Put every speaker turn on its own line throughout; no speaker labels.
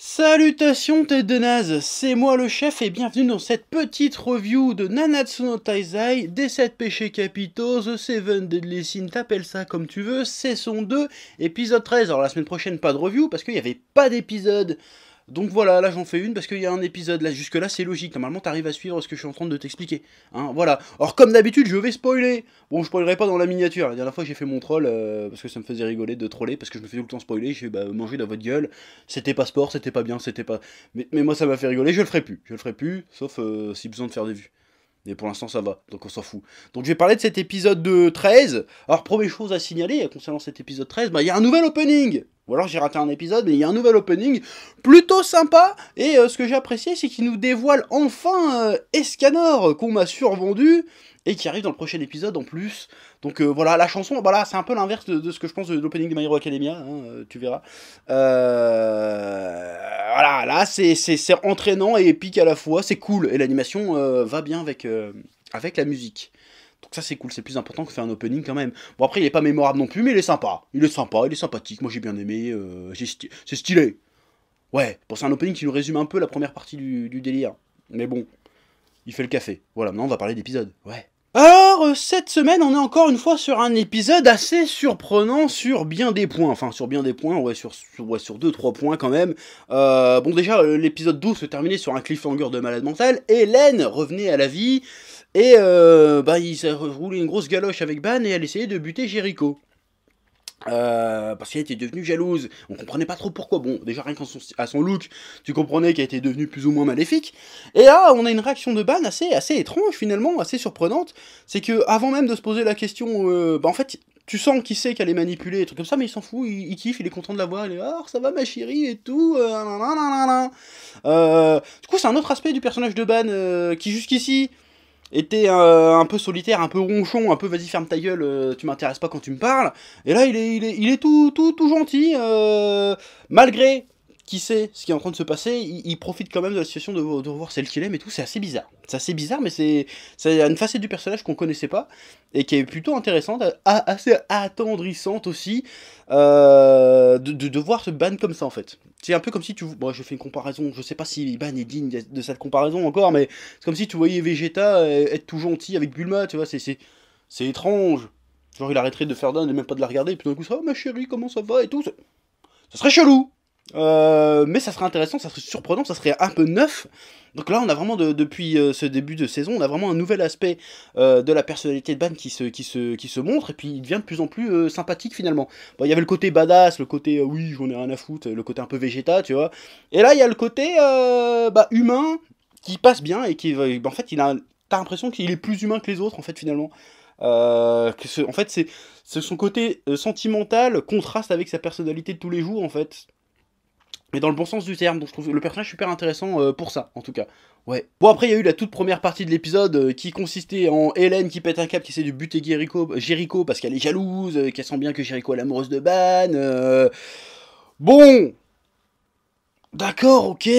Salutations tête de naze, c'est moi le chef et bienvenue dans cette petite review de Nanatsu no Taizai, des 7 péchés capitaux, The Seven Deadly Sins, t'appelles ça comme tu veux, saison 2, épisode 13. Alors la semaine prochaine pas de review parce qu'il n'y avait pas d'épisode. Donc voilà, là j'en fais une parce qu'il y a un épisode, là jusque là c'est logique, normalement t'arrives à suivre ce que je suis en train de t'expliquer. Hein, voilà, alors comme d'habitude je vais spoiler. Bon je spoilerai pas dans la miniature, la dernière fois j'ai fait mon troll parce que ça me faisait rigoler de troller, parce que je me fais tout le temps spoiler, je vais manger dans votre gueule, c'était pas sport, c'était pas bien, c'était pas... Mais moi ça m'a fait rigoler, je le ferai plus, sauf si besoin de faire des vues. Et pour l'instant ça va, donc on s'en fout. Donc je vais parler de cet épisode de 13. Alors première chose à signaler concernant cet épisode 13, il y a un nouvel opening. Ou alors j'ai raté un épisode, mais il y a un nouvel opening plutôt sympa. Et ce que j'ai apprécié, c'est qu'il nous dévoile enfin Escanor, qu'on m'a survendu, et qui arrive dans le prochain épisode en plus. Donc voilà, la chanson, voilà, c'est un peu l'inverse de ce que je pense de l'opening de My Hero Academia, hein, tu verras. Voilà, là c'est entraînant et épique à la fois, c'est cool, et l'animation va bien avec la musique. Donc ça c'est cool, c'est plus important que faire un opening quand même. Bon après il est pas mémorable non plus, mais il est sympa, il est sympathique, moi j'ai bien aimé, c'est stylé. Ouais, bon c'est un opening qui nous résume un peu la première partie du délire. Mais bon, il fait le café. Voilà, maintenant on va parler d'épisode, ouais. Alors, cette semaine, on est encore une fois sur un épisode assez surprenant sur bien des points. Enfin, sur bien des points, ouais, sur 2-3 points quand même. Bon, déjà, l'épisode 12 se terminait sur un cliffhanger de malade mental. Hélène revenait à la vie, et il s'est roulé une grosse galoche avec Ban, et elle essayait de buter Jericho. Parce qu'elle était devenue jalouse, on comprenait pas trop pourquoi. Bon, déjà rien qu'à son look, tu comprenais qu'elle était devenue plus ou moins maléfique. Et là, on a une réaction de Ban assez étrange finalement, assez surprenante. C'est que avant même de se poser la question, en fait, tu sens qu'il sait qu'elle est manipulée, et trucs comme ça, mais il s'en fout, il kiffe, il est content de la voir, il est ah ça va ma chérie et tout. Du coup, c'est un autre aspect du personnage de Ban qui jusqu'ici était un peu solitaire, un peu ronchon, un peu vas-y ferme ta gueule, tu m'intéresses pas quand tu me parles. Et là il est tout gentil, malgré qui sait ce qui est en train de se passer, il profite quand même de la situation de revoir celle qu'il aime et tout, c'est assez bizarre. C'est assez bizarre, mais c'est une facette du personnage qu'on connaissait pas, et qui est plutôt intéressante, assez attendrissante aussi, de voir ce ban comme ça en fait. C'est un peu comme si tu... Bon, je fais une comparaison, je sais pas si Ban est digne de cette comparaison encore, mais c'est comme si tu voyais Vegeta être tout gentil avec Bulma, tu vois, c'est étrange. Genre il arrêterait de faire d'un et même pas de la regarder, et puis d'un coup ça, oh, ma chérie, comment ça va et tout. Ça serait chelou. Mais ça serait intéressant, ça serait surprenant, ça serait un peu neuf. Donc là, on a vraiment, depuis ce début de saison, on a vraiment un nouvel aspect de la personnalité de Ban qui se montre, et puis il devient de plus en plus sympathique finalement. Bon, il y avait le côté badass, le côté oui, j'en ai rien à foutre, le côté un peu Vegeta, tu vois. Et là, il y a le côté humain qui passe bien, et qui, en fait, t'as l'impression qu'il est plus humain que les autres, en fait, finalement. En fait, c'est son côté sentimental contraste avec sa personnalité de tous les jours, en fait. Mais dans le bon sens du terme, donc je trouve le personnage super intéressant pour ça, en tout cas. Ouais. Bon, après, il y a eu la toute première partie de l'épisode qui consistait en Hélène qui pète un câble, qui essaie de buter Jericho parce qu'elle est jalouse, qu'elle sent bien que Jericho est l'amoureuse de Ban. Bon, d'accord, ok.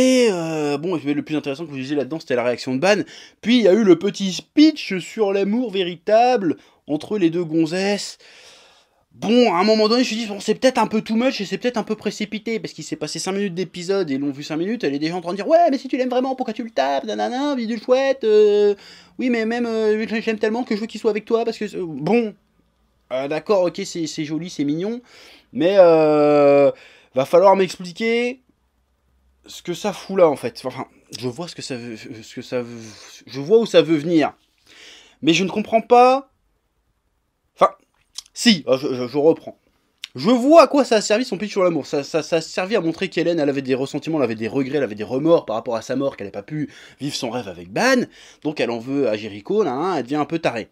Bon, mais le plus intéressant que vous disiez là-dedans, c'était la réaction de Ban. Puis il y a eu le petit speech sur l'amour véritable entre les deux gonzesses. Bon, à un moment donné, je me suis dit, bon, c'est peut-être un peu too much et c'est peut-être un peu précipité, parce qu'il s'est passé 5 minutes d'épisode et ils l'ont vu 5 minutes, elle est déjà en train de dire, ouais, mais si tu l'aimes vraiment, pourquoi tu le tapes, nanana, bidule chouette, oui, mais même, je l'aime tellement que je veux qu'il soit avec toi, parce que, bon, d'accord, ok, c'est joli, c'est mignon, mais va falloir m'expliquer ce que ça fout là, en fait. Enfin, je vois je vois où ça veut venir, mais je ne comprends pas. Enfin, si, je reprends. Je vois à quoi ça a servi son pitch sur l'amour. Ça a servi à montrer qu'Hélène, elle avait des ressentiments, elle avait des regrets, elle avait des remords par rapport à sa mort, qu'elle n'avait pas pu vivre son rêve avec Ban. Donc elle en veut à Jericho, là, elle devient un peu tarée.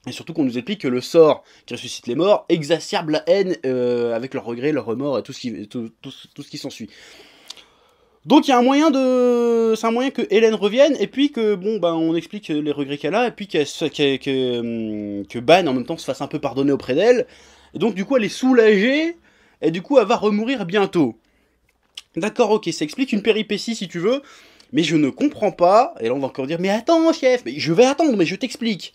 Et surtout qu'on nous explique que le sort qui ressuscite les morts exacerbe la haine avec leurs regrets, leurs remords et tout ce qui s'ensuit. Donc il y a un moyen c'est un moyen que Hélène revienne, et puis que, bon, on explique les regrets qu'elle a, et puis que Ban, en même temps, se fasse un peu pardonner auprès d'elle. Et donc, du coup, elle est soulagée, et du coup, elle va remourir bientôt. D'accord, ok, ça explique une péripétie, si tu veux, mais je ne comprends pas, et là, on va encore dire, mais attends, chef, mais je vais attendre, mais je t'explique.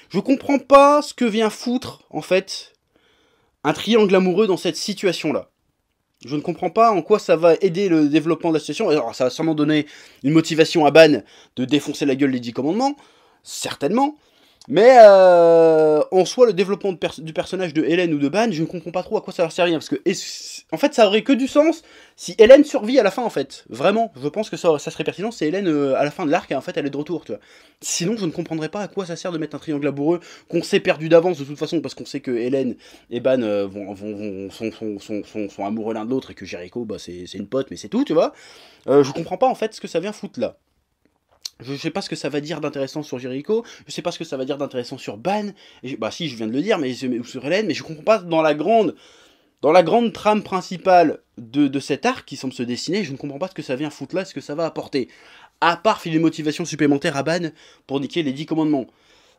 Je comprends pas ce que vient foutre, en fait, un triangle amoureux dans cette situation-là. Je ne comprends pas en quoi ça va aider le développement de la situation. Alors, ça va sûrement donner une motivation à Ban de défoncer la gueule des 10 commandements, certainement. Mais en soi, le développement du personnage de Hélène ou de Ban, je ne comprends pas trop à quoi ça leur sert rien. Parce que, en fait, ça aurait que du sens si Hélène survit à la fin, en fait. Vraiment, je pense que ça serait pertinent si Hélène, à la fin de l'arc, en fait, elle est de retour, tu vois. Sinon, je ne comprendrais pas à quoi ça sert de mettre un triangle amoureux qu'on s'est perdu d'avance, de toute façon, parce qu'on sait que Hélène et Ban sont amoureux l'un de l'autre et que Jericho, bah, c'est une pote, mais c'est tout, tu vois. Je comprends pas, en fait, ce que ça vient foutre là. Je sais pas ce que ça va dire d'intéressant sur Jericho, je sais pas ce que ça va dire d'intéressant sur Ban, bah si, je viens de le dire, ou sur Hélène, mais je comprends pas dans la grande trame principale de cet arc qui semble se dessiner, je ne comprends pas ce que ça vient foutre là, ce que ça va apporter. À part filer une motivation supplémentaire à Ban pour niquer les 10 commandements.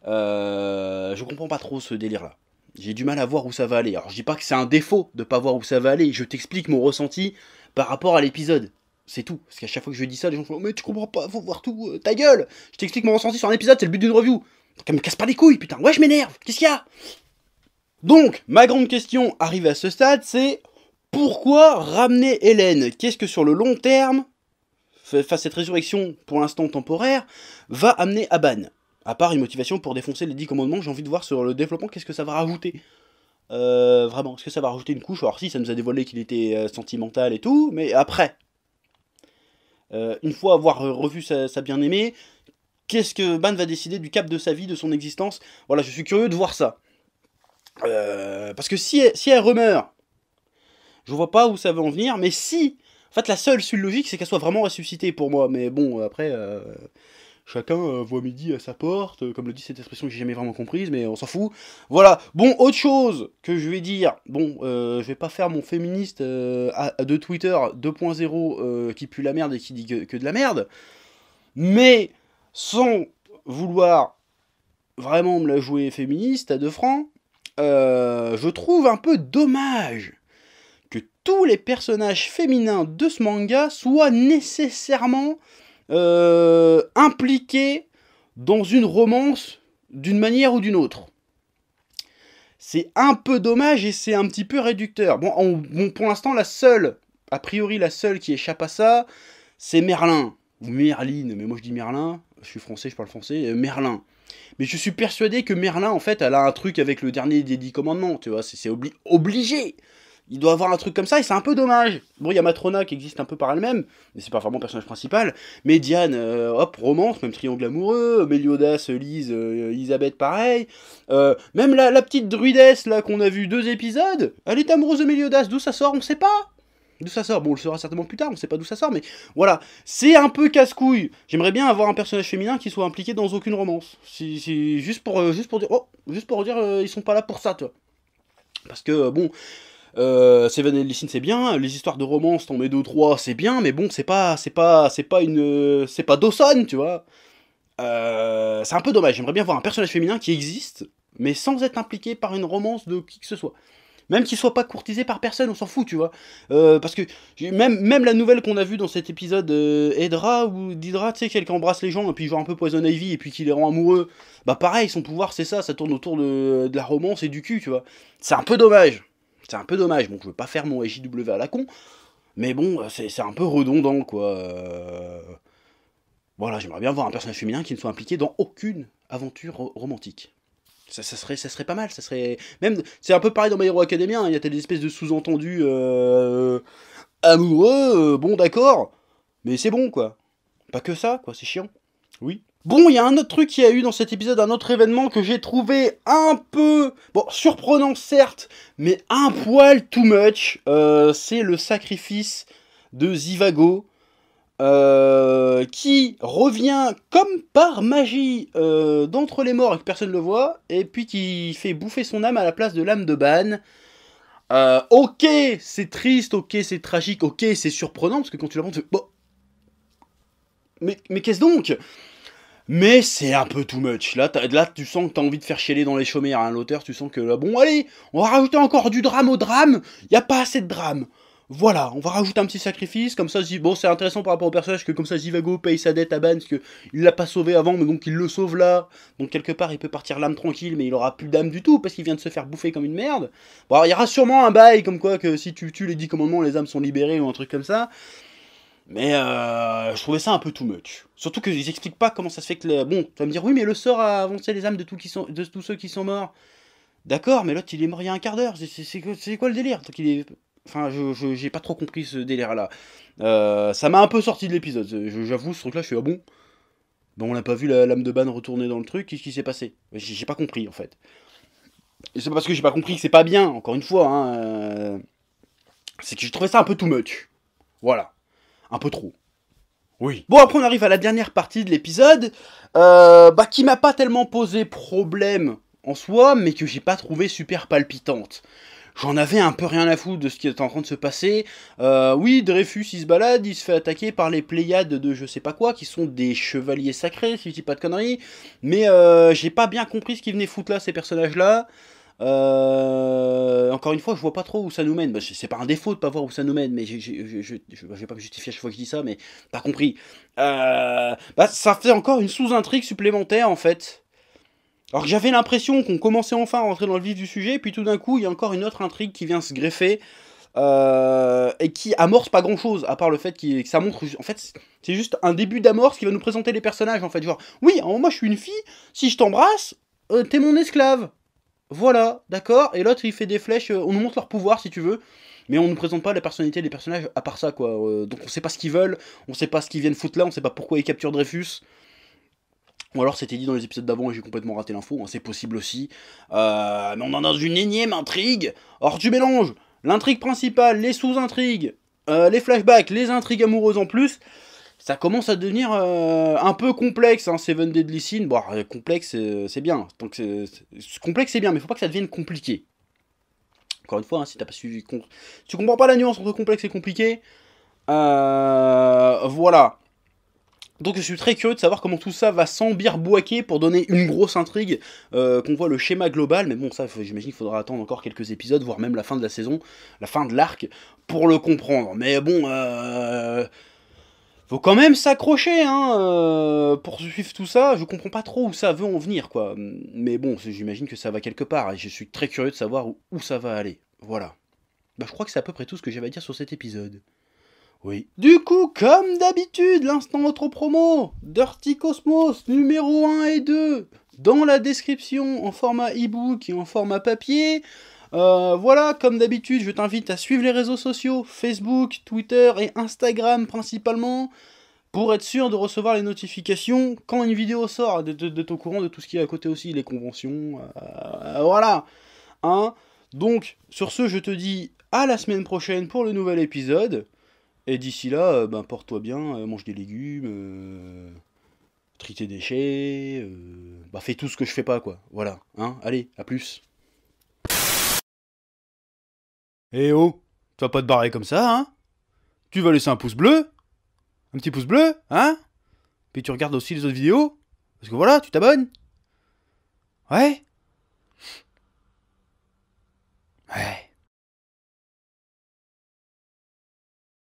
Je comprends pas trop ce délire là. J'ai du mal à voir où ça va aller. Alors je dis pas que c'est un défaut de pas voir où ça va aller, je t'explique mon ressenti par rapport à l'épisode. C'est tout. Parce qu'à chaque fois que je dis ça, les gens font « Mais tu comprends pas, faut voir tout, ta gueule !» Je t'explique mon ressenti sur un épisode, c'est le but d'une review. Donc, me casse pas les couilles, putain. Ouais, je m'énerve. Qu'est-ce qu'il y a? Donc, ma grande question arrivée à ce stade, c'est pourquoi ramener Hélène? Qu'est-ce que sur le long terme, face à cette résurrection pour l'instant temporaire, va amener à Ban? À part une motivation pour défoncer les 10 commandements, j'ai envie de voir sur le développement qu'est-ce que ça va rajouter. Vraiment, est-ce que ça va rajouter une couche? Alors si, ça nous a dévoilé qu'il était sentimental et tout, mais après... une fois avoir revu sa bien-aimée, qu'est-ce que Ban va décider du cap de sa vie, de son existence? Voilà, je suis curieux de voir ça. Parce que si elle remeurt, je vois pas où ça va en venir, mais si... En fait, la seule suite logique, c'est qu'elle soit vraiment ressuscitée pour moi, mais bon, après... chacun voit midi à sa porte, comme le dit cette expression que j'ai jamais vraiment comprise, mais on s'en fout. Voilà, bon, autre chose que je vais dire, bon, je vais pas faire mon féministe de Twitter 2.0 qui pue la merde et qui dit que de la merde, mais sans vouloir vraiment me la jouer féministe à 2 francs, je trouve un peu dommage que tous les personnages féminins de ce manga soient nécessairement... impliqué dans une romance d'une manière ou d'une autre. C'est un peu dommage et c'est un petit peu réducteur. Bon, pour l'instant, a priori la seule qui échappe à ça, c'est Merlin. Ou Merline, mais moi je dis Merlin, je suis français, je parle français, Merlin. Mais je suis persuadé que Merlin, en fait, elle a un truc avec le dernier des 10 commandements, tu vois, c'est obligé. Il doit avoir un truc comme ça, et c'est un peu dommage. Bon, il y a Matrona qui existe un peu par elle-même, mais c'est pas vraiment le personnage principal. Mais Diane, hop, romance, même triangle amoureux. Méliodas, Lise, Elisabeth, pareil. Même la petite druidesse, là, qu'on a vu 2 épisodes, elle est amoureuse de Méliodas. D'où ça sort, on sait pas. D'où ça sort, bon, on le saura certainement plus tard, on sait pas d'où ça sort, mais voilà. C'est un peu casse-couille. J'aimerais bien avoir un personnage féminin qui soit impliqué dans aucune romance. C'est juste pour dire, ils sont pas là pour ça, toi. Parce que, bon... Seven and Listen c'est bien, les histoires de romance, t'en mets 2 ou 3, c'est bien, mais bon, c'est pas Dawson, tu vois. C'est un peu dommage, j'aimerais bien voir un personnage féminin qui existe, mais sans être impliqué par une romance de qui que ce soit. Même qu'il soit pas courtisé par personne, on s'en fout, tu vois. Parce que même la nouvelle qu'on a vue dans cet épisode d'Hydra, tu sais, qu'elle embrasse les gens, et puis genre un peu Poison Ivy, et puis qui les rend amoureux, bah pareil, son pouvoir c'est ça tourne autour de la romance et du cul, tu vois. C'est un peu dommage. C'est un peu dommage, bon, je veux pas faire mon SJW à la con, mais bon, c'est un peu redondant, quoi. Voilà, j'aimerais bien voir un personnage féminin qui ne soit impliqué dans aucune aventure romantique. Ça serait pas mal, ça serait... Même, c'est un peu pareil dans My Hero Academia, hein, il y a des espèces de sous-entendus amoureux, bon, d'accord, mais c'est bon, quoi. Pas que ça, quoi, c'est chiant. Oui. Bon, il y a un autre truc qu'il y a eu dans cet épisode, un autre événement que j'ai trouvé un peu... Bon, surprenant certes, mais un poil too much. C'est le sacrifice de Zivago, qui revient comme par magie d'entre les morts et que personne ne le voit, et puis qui fait bouffer son âme à la place de l'âme de Ban. Ok, c'est triste, ok, c'est tragique, ok, c'est surprenant, parce que quand tu l'apprends, tu fais... Bon, mais qu'est-ce donc? Mais c'est un peu too much. Là, tu sens que t'as envie de faire chialer dans les chaumières, hein, l'auteur. Tu sens que là, bon, allez, on va rajouter encore du drame au drame. Y a pas assez de drame. Voilà, on va rajouter un petit sacrifice, comme ça, bon, c'est intéressant par rapport au personnage, que comme ça, Zivago paye sa dette à Ban, parce qu'il l'a pas sauvé avant, mais donc il le sauve là, donc quelque part, il peut partir l'âme tranquille, mais il aura plus d'âme du tout, parce qu'il vient de se faire bouffer comme une merde. Bon, alors, il y aura sûrement un bail, comme quoi, que si tu tues les 10 commandements, les âmes sont libérées, ou un truc comme ça, mais je trouvais ça un peu too much. Surtout qu'ils expliquent pas comment ça se fait que... Bon, tu vas me dire, oui, mais le sort a avancé les âmes de tous ceux qui sont morts. D'accord, mais l'autre, il est mort il y a un quart d'heure, c'est quoi le délire? Donc il est... Enfin, j'ai pas trop compris ce délire-là. Ça m'a un peu sorti de l'épisode. J'avoue, ce truc-là, je suis ah bon. Bon, on n'a pas vu la lame de Ban retourner dans le truc. Qu'est-ce qui s'est passé? J'ai pas compris, en fait. Et c'est pas parce que j'ai pas compris que c'est pas bien, encore une fois. Hein, c'est que j'ai trouvé ça un peu too much. Voilà. Un peu trop. Oui. Bon, après, on arrive à la dernière partie de l'épisode. Qui m'a pas tellement posé problème en soi, mais que j'ai pas trouvé super palpitante. J'en avais un peu rien à foutre de ce qui est en train de se passer. Oui, Dreyfus, il se balade, il se fait attaquer par les Pléiades de je sais pas quoi, qui sont des chevaliers sacrés, si je dis pas de conneries. Mais j'ai pas bien compris ce qu'ils venaient foutre là, ces personnages-là. Encore une fois, je vois pas trop où ça nous mène. Bah, c'est pas un défaut de pas voir où ça nous mène, mais je vais pas me justifier à chaque fois que je dis ça, mais pas compris. Ça fait encore une sous-intrigue supplémentaire, en fait. Alors que j'avais l'impression qu'on commençait enfin à rentrer dans le vif du sujet, puis tout d'un coup, il y a encore une autre intrigue qui vient se greffer, et qui amorce pas grand-chose, à part le fait que ça montre... En fait, c'est juste un début d'amorce qui va nous présenter les personnages, en fait. Genre, oui, moi je suis une fille, si je t'embrasse, t'es mon esclave. Voilà, d'accord. Et l'autre, il fait des flèches, on nous montre leur pouvoir, si tu veux. Mais on ne nous présente pas la personnalité des personnages à part ça, quoi. Donc on sait pas ce qu'ils veulent, on sait pas ce qu'ils viennent foutre là, on sait pas pourquoi ils capturent Dreyfus. Ou alors c'était dit dans les épisodes d'avant et j'ai complètement raté l'info, hein, c'est possible aussi. Mais on en a dans une énième intrigue. Or tu mélanges l'intrigue principale, les sous-intrigues, les flashbacks, les intrigues amoureuses en plus. Ça commence à devenir un peu complexe, hein, Seven Deadly Sins. Bon, complexe, c'est bien. Donc, complexe, c'est bien, mais faut pas que ça devienne compliqué. Encore une fois, hein, si t'as pas suivi... Tu comprends pas la nuance entre complexe et compliqué. Voilà. Donc je suis très curieux de savoir comment tout ça va s'embirboaquer pour donner une grosse intrigue, qu'on voit le schéma global, mais bon ça j'imagine qu'il faudra attendre encore quelques épisodes, voire même la fin de la saison, la fin de l'arc, pour le comprendre. Mais bon, faut quand même s'accrocher, hein, pour suivre tout ça, je comprends pas trop où ça veut en venir, quoi. Mais bon, j'imagine que ça va quelque part, et je suis très curieux de savoir où ça va aller. Voilà. Bah je crois que c'est à peu près tout ce que j'avais à dire sur cet épisode. Oui. Du coup, comme d'habitude, l'instant auto-promo, Dirty Cosmos numéro 1 et 2, dans la description en format e-book et en format papier. Voilà, comme d'habitude, je t'invite à suivre les réseaux sociaux, Facebook, Twitter et Instagram principalement, pour être sûr de recevoir les notifications quand une vidéo sort, d'être au courant de tout ce qui est à côté aussi, les conventions, voilà. Hein. Donc, sur ce, je te dis à la semaine prochaine pour le nouvel épisode. Et d'ici là, porte-toi bien, mange des légumes, trie tes déchets, fais tout ce que je fais pas, quoi. Voilà, hein, allez, à plus. Eh oh, tu vas pas te barrer comme ça, hein? Tu vas laisser un pouce bleu? Un petit pouce bleu, hein? Puis tu regardes aussi les autres vidéos? Parce que voilà, tu t'abonnes? Ouais?